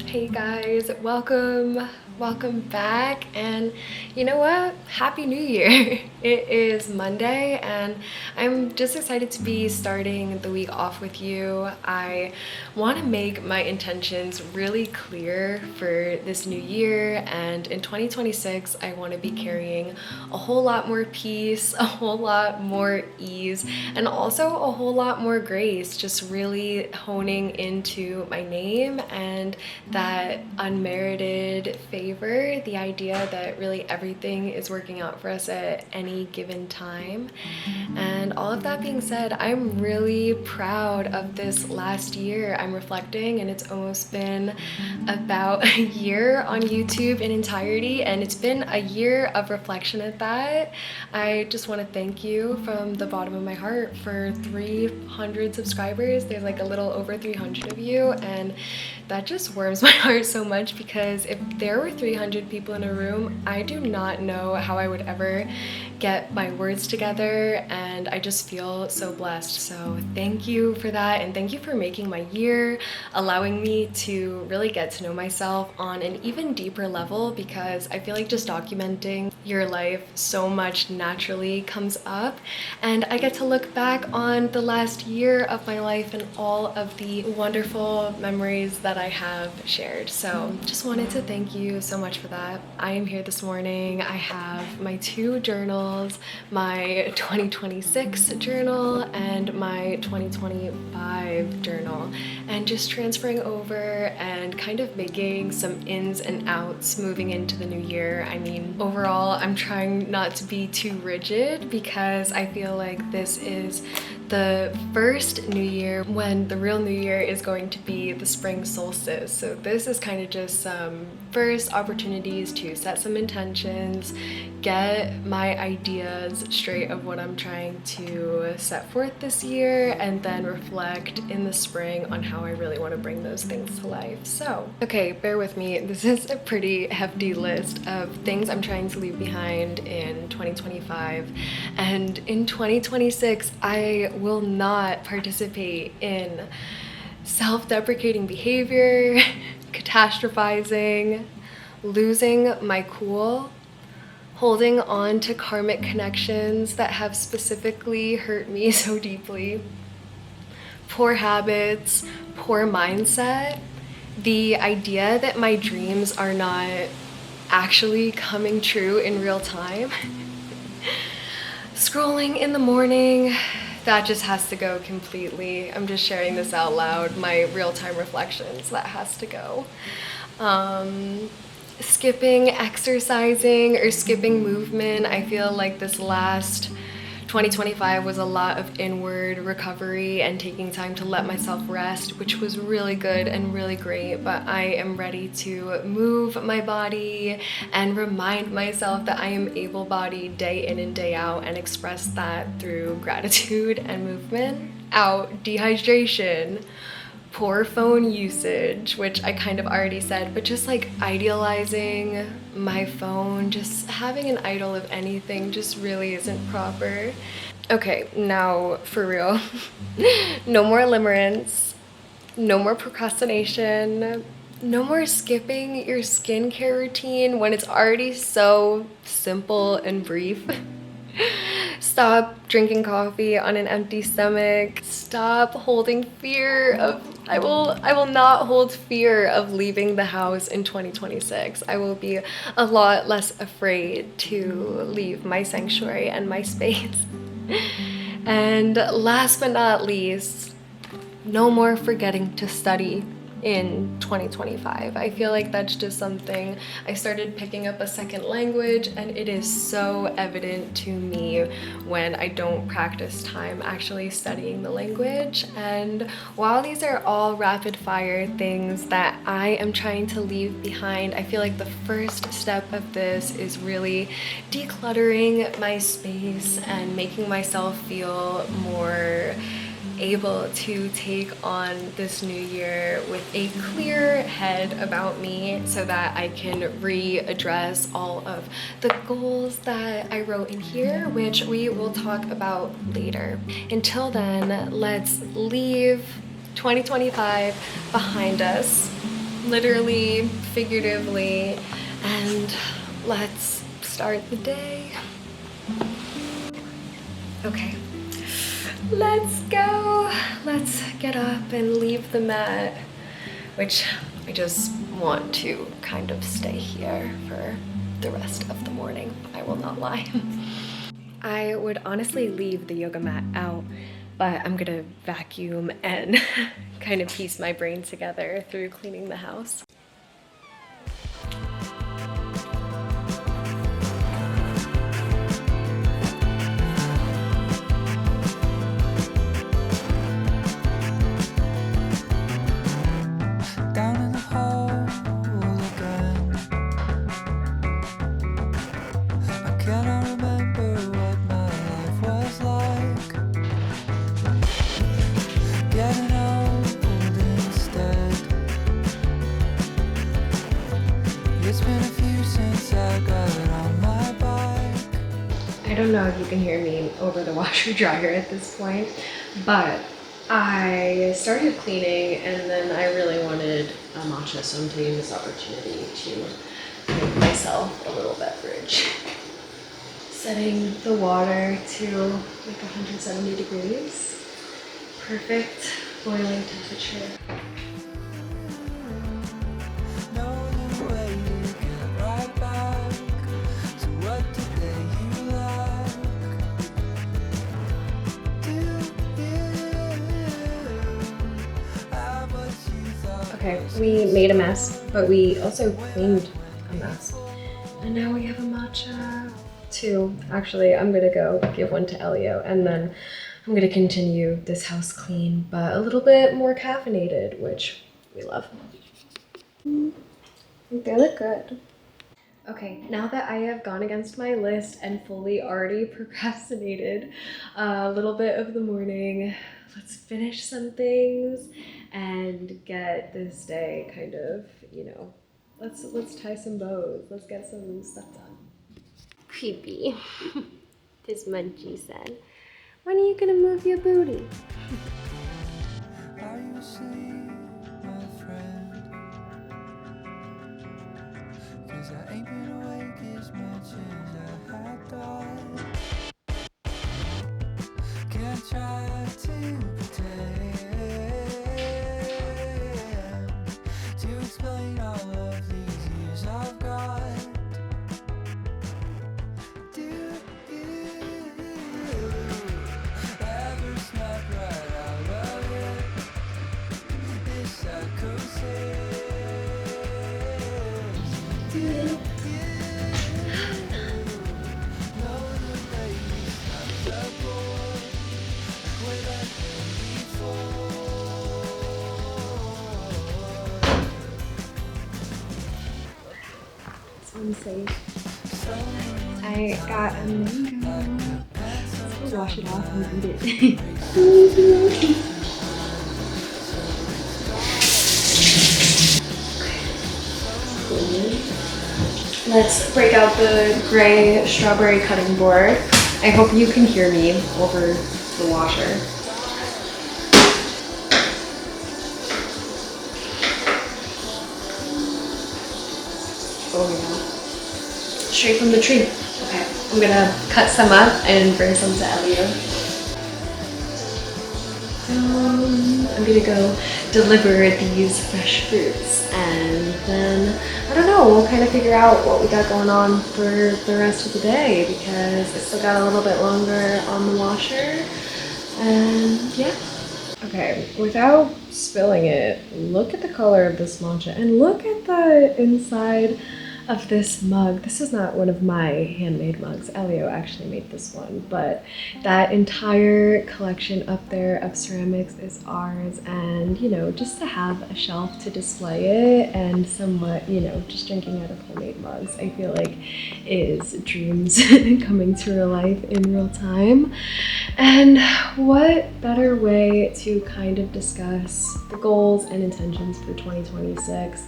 Hey guys, welcome back, and you know what? Happy New Year! It is Monday and I'm just excited to be starting the week off with you. I want to make my intentions really clear for this new year, and in 2026 I want to be carrying a whole lot more peace, a whole lot more ease, and also a whole lot more grace, just really honing into my name and that unmerited favor, the idea that really everything is working out for us at any given time. And all of that being said, I'm really proud of this last year. I'm reflecting, and it's almost been about a year on YouTube in entirety, and it's been a year of reflection at that. I just want to thank you from the bottom of my heart for 300 subscribers. There's like a little over 300 of you, and that just warms my heart so much, because if there were 300 people in a room, I do not know how I would ever get my words together, and I just feel so blessed. So thank you for that, and thank you for making my year, allowing me to really get to know myself on an even deeper level, because I feel like just documenting your life so much naturally comes up, and I get to look back on the last year of my life and all of the wonderful memories that I have shared. So just wanted to thank you so much for that. I am here this morning. I have my two journals, my 2026 journal and my 2025 journal, and just transferring over and kind of making some ins and outs moving into the new year. I mean, overall, I'm trying not to be too rigid, because I feel like this is the first new year when the real new year is going to be the spring solstice. So this is kind of just some first opportunities to set some intentions, get my ideas straight of what I'm trying to set forth this year, and then reflect in the spring on how I really want to bring those things to life. So, okay, bear with me. This is a pretty hefty list of things I'm trying to leave behind in 2025. And in 2026, I will not participate in self-deprecating behavior, catastrophizing, losing my cool, holding on to karmic connections that have specifically hurt me so deeply, poor habits, poor mindset, the idea that my dreams are not actually coming true in real time, scrolling in the morning, that just has to go completely. I'm just sharing this out loud, my real-time reflections, that has to go. Skipping exercising or skipping movement. I feel like this last 2025 was a lot of inward recovery and taking time to let myself rest, which was really good and really great, but I am ready to move my body and remind myself that I am able-bodied day in and day out, and express that through gratitude and movement. Out dehydration, poor phone usage, which I kind of already said, but just like idealizing my phone, just having an idol of anything just really isn't proper. Okay, now for real. No more limerence, no more procrastination, no more skipping your skincare routine when it's already so simple and brief. Stop drinking coffee on an empty stomach. Stop holding fear of, I will not hold fear of leaving the house in 2026. I will be a lot less afraid to leave my sanctuary and my space. And last but not least, no more forgetting to study in 2025. I feel like that's just something. I started picking up a second language, and it is so evident to me when I don't practice time actually studying the language. And while these are all rapid fire things that I am trying to leave behind, I feel like the first step of this is really decluttering my space and making myself feel more able to take on this new year with a clear head about me, so that I can readdress all of the goals that I wrote in here, which we will talk about later. Until then, let's leave 2025 behind us. literally, figuratively, and let's start the day. Okay, let's go. Let's get up and leave the mat, which I just want to kind of stay here for the rest of the morning. I will not lie. I would honestly leave the yoga mat out, but I'm gonna vacuum and kind of piece my brain together through cleaning the house. I don't know if you can hear me over the washer dryer at this point, but I started cleaning and then I really wanted a matcha, so I'm taking this opportunity to make myself a little beverage. Setting the water to like 170 degrees. Perfect boiling temperature. Okay, we made a mess, but we also cleaned a mess. And now we have a matcha too. Actually, I'm gonna go give one to Elio and then I'm gonna continue this house clean, but a little bit more caffeinated, which we love. They look good. Okay, now that I have gone against my list and fully already procrastinated a little bit of the morning, let's finish some things and get this day kind of, you know, let's tie some bows. Let's get some stuff done. Creepy. This munchie said, when are you gonna move your booty? Are you asleep, my friend? 'Cause I ain't been awake as much as I had thought. Can't try to pretend to explain all of these years I've got. Do you ever snap right out of it? This psychosis. Do you know the baby snapped the board way back then before? Unsafe. I got a mango. Let's wash it off and eat it. Let's break out the gray strawberry cutting board. I hope you can hear me over the washer. Oh yeah. Straight from the tree. Okay, I'm gonna cut some up and bring some to Elio. I'm gonna go deliver these fresh fruits and then, I don't know, we'll kind of figure out what we got going on for the rest of the day because I still got a little bit longer on the washer and yeah. Okay, without spilling it, look at the color of this matcha and look at the inside of this mug. This is not one of my handmade mugs. Elio actually made this one, but that entire collection up there of ceramics is ours, and you know, just to have a shelf to display it and somewhat, you know, just drinking out of homemade mugs, I feel like is dreams coming to real life in real time. And what better way to kind of discuss the goals and intentions for 2026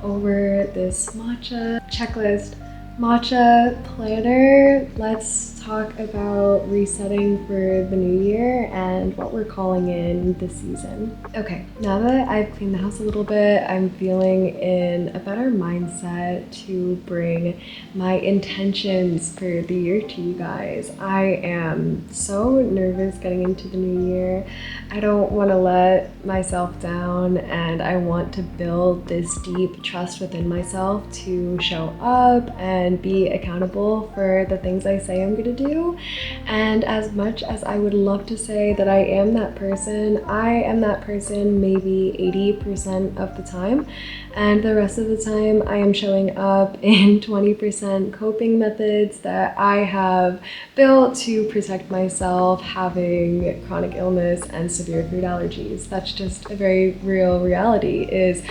over this matcha checklist, matcha planner. Let's talk about resetting for the new year and what we're calling in this season. Okay, now that I've cleaned the house a little bit, I'm feeling in a better mindset to bring my intentions for the year to you guys. I am so nervous getting into the new year. I don't want to let myself down, and I want to build this deep trust within myself to show up and be accountable for the things I say I'm going to do. And as much as I would love to say that I am that person maybe 80% of the time, and the rest of the time I am showing up in 20% coping methods that I have built to protect myself having chronic illness and severe food allergies. That's just a very real reality. Is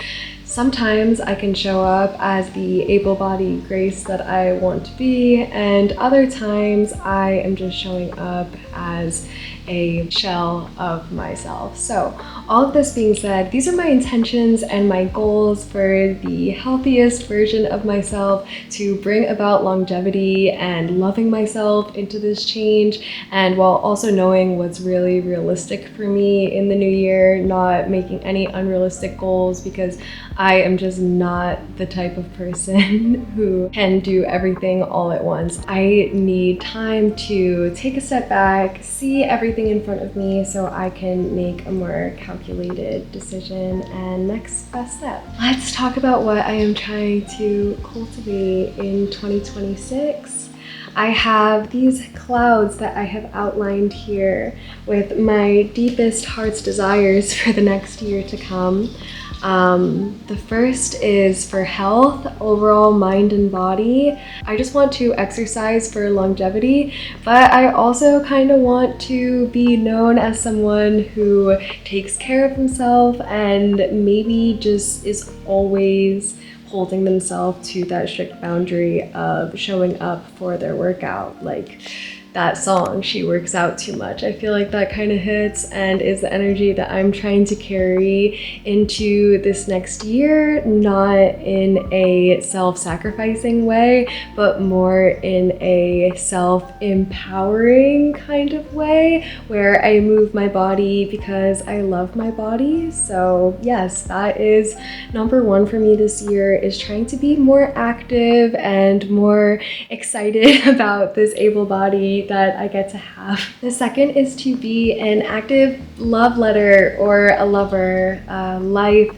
sometimes I can show up as the able-bodied Grace that I want to be, and other times I am just showing up as a shell of myself. So all of this being said, these are my intentions and my goals for the healthiest version of myself to bring about longevity and loving myself into this change, and while also knowing what's really realistic for me in the new year, not making any unrealistic goals, because I am just not the type of person who can do everything all at once. I need time to take a step back, see everything in front of me so I can make a more calculated decision and next best step. Let's talk about what I am trying to cultivate in 2026. I have these clouds that I have outlined here with my deepest heart's desires for the next year to come. The first is for health, overall mind and body. I just want to exercise for longevity, but I also kind of want to be known as someone who takes care of himself and maybe just is always holding themselves to that strict boundary of showing up for their workout. Like that song, She Works Out Too Much. I feel like that kind of hits and is the energy that I'm trying to carry into this next year, not in a self-sacrificing way, but more in a self-empowering kind of way, where I move my body because I love my body. So yes, that is number one for me this year, is trying to be more active and more excited about this able body that I get to have. The second is to be an active love letter or a lover, life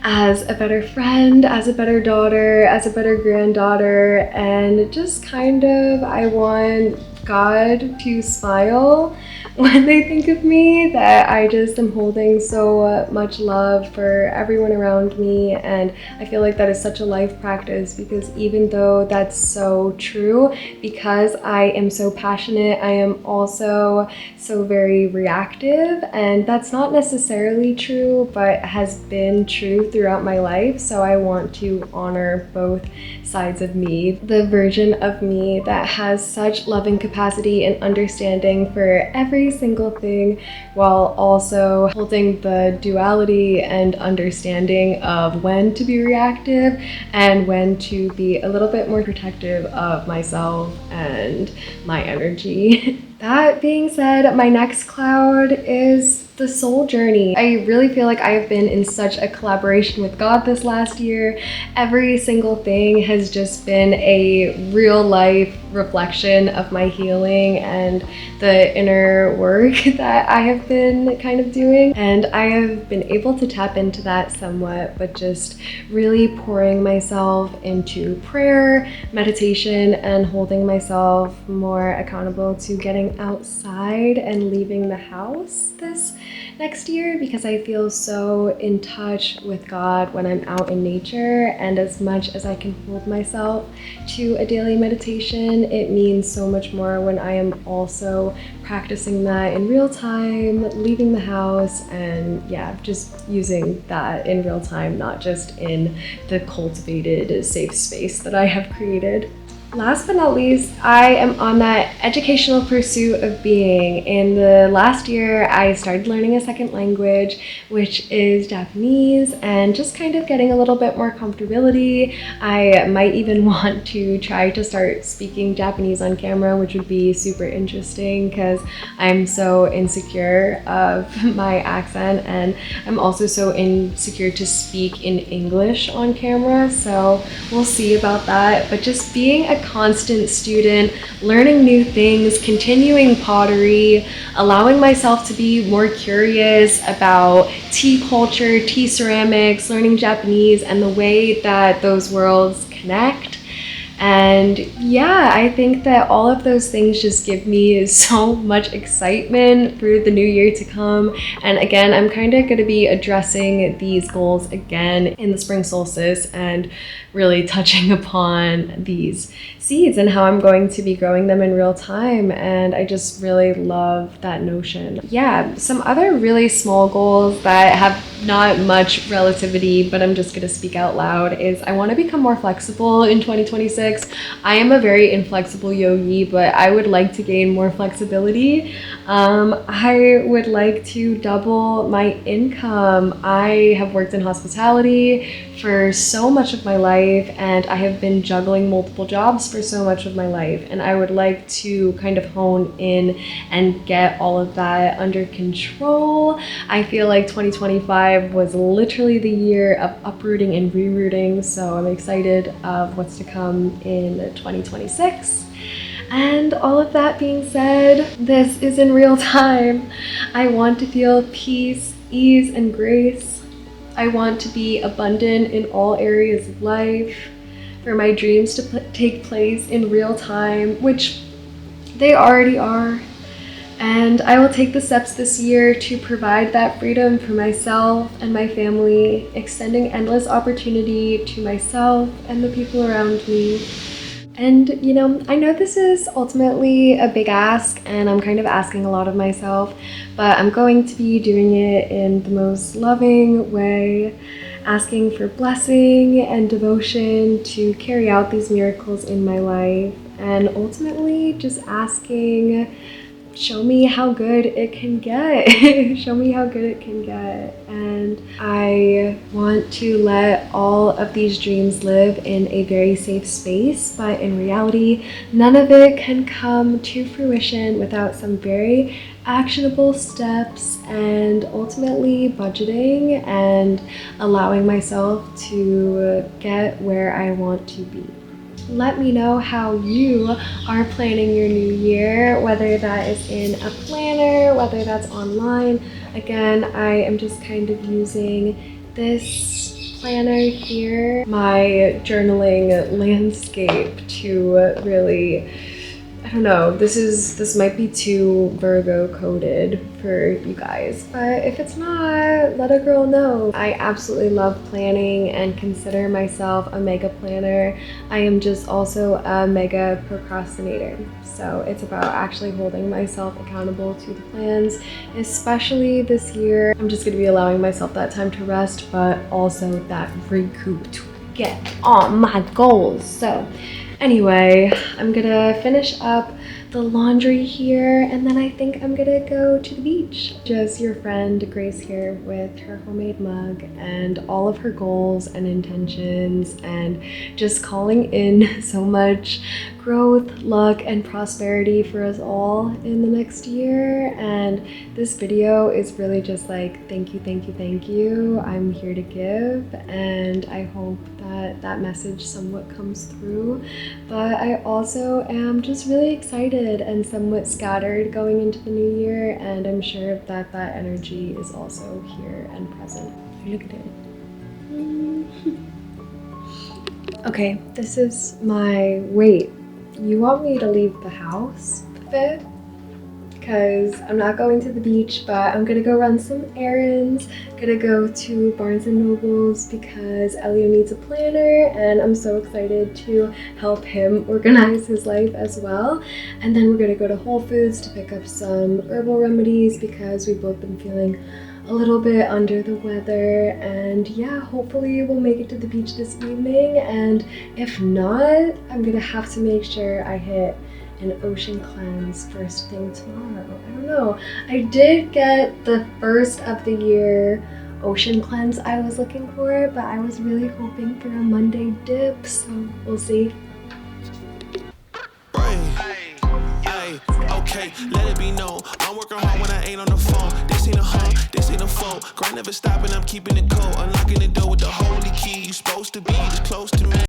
as a better friend, as a better daughter, as a better granddaughter, and just kind of, I want God to smile when they think of me, that I just am holding so much love for everyone around me. And I feel like that is such a life practice, because even though that's so true, because I am so passionate, I am also so very reactive, and that's not necessarily true, but has been true throughout my life. So I want to honor both sides of me, the version of me that has such loving capacity and understanding for every single thing, while also holding the duality and understanding of when to be reactive and when to be a little bit more protective of myself and my energy. That being said, my next cloud is the soul journey. I really feel like I have been in such a collaboration with God this last year. Every single thing has just been a real life reflection of my healing and the inner work that I have been kind of doing. And I have been able to tap into that somewhat, but just really pouring myself into prayer, meditation, and holding myself more accountable to getting outside and leaving the house this next year, because I feel so in touch with God when I'm out in nature. And as much as I can hold myself to a daily meditation, it means so much more when I am also practicing that in real time, leaving the house, and yeah, just using that in real time, not just in the cultivated safe space that I have created. Last but not least, I am on that educational pursuit of being. In the last year, I started learning a second language, which is Japanese, and just kind of getting a little bit more comfortability. I might even want to try to start speaking Japanese on camera, which would be super interesting because I'm so insecure of my accent, and I'm also so insecure to speak in English on camera, so we'll see about that. But just being a constant student, learning new things, continuing pottery, allowing myself to be more curious about tea culture, tea ceramics, learning Japanese, and the way that those worlds connect. And yeah, I think that all of those things just give me so much excitement for the new year to come. And again, I'm kind of going to be addressing these goals again in the spring solstice and really touching upon these seeds and how I'm going to be growing them in real time. And I just really love that notion. Yeah, some other really small goals that have not much relativity, but I'm just going to speak out loud, is I want to become more flexible in 2026. I am a very inflexible yogi, but I would like to gain more flexibility. I would like to double my income. I have worked in hospitality for so much of my life, and I have been juggling multiple jobs for so much of my life, and I would like to kind of hone in and get all of that under control. I feel like 2025 was literally the year of uprooting and rerooting, so I'm excited of what's to come in 2026. And all of that being said, this is in real time. I want to feel peace, ease, and grace. I want to be abundant in all areas of life, for my dreams to take place in real time, which they already are. And I will take the steps this year to provide that freedom for myself and my family, extending endless opportunity to myself and the people around me. And you know, I know this is ultimately a big ask, and I'm kind of asking a lot of myself, but I'm going to be doing it in the most loving way, asking for blessing and devotion to carry out these miracles in my life, and ultimately just asking, show me how good it can get. Show me how good it can get. And I want to let all of these dreams live in a very safe space, but in reality, none of it can come to fruition without some very actionable steps and ultimately budgeting and allowing myself to get where I want to be. Let me know how you are planning your new year, whether that is in a planner, whether that's online. Again, I am just kind of using this planner here, my journaling landscape, to really, I don't know, this might be too Virgo coded for you guys, but if it's not, let a girl know. I absolutely love planning and consider myself a mega planner. I am just also a mega procrastinator. So it's about actually holding myself accountable to the plans, especially this year. I'm just gonna be allowing myself that time to rest, but also that recoup to get on my goals. So anyway, I'm gonna finish up the laundry here, and then I think I'm gonna go to the beach. Just your friend Grace here with her homemade mug and all of her goals and intentions, and just calling in so much growth, luck, and prosperity for us all in the next year. And this video is really just like, thank you, thank you, thank you. I'm here to give, and I hope that that message somewhat comes through. But I also am just really excited and somewhat scattered going into the new year, and I'm sure that that energy is also here and present. Look at it. Okay, this is my, wait, you want me to leave the house a bit? Because I'm not going to the beach, but I'm gonna go run some errands. Gonna go to Barnes & Noble's because Elio needs a planner, and I'm so excited to help him organize his life as well. And then we're gonna go to Whole Foods to pick up some herbal remedies because we've both been feeling a little bit under the weather, and yeah, hopefully we'll make it to the beach this evening, and if not, I'm gonna have to make sure I hit an ocean cleanse first thing tomorrow. I don't know. I did get the first of the year ocean cleanse I was looking for, but I was really hoping for a Monday dip, so we'll see. Okay, let it be known. I'm working hard when I ain't on the phone. This ain't a home, this ain't a phone. Grind never stopping, I'm keeping it cold. Unlocking the door with the holy key. You supposed to be this close to me.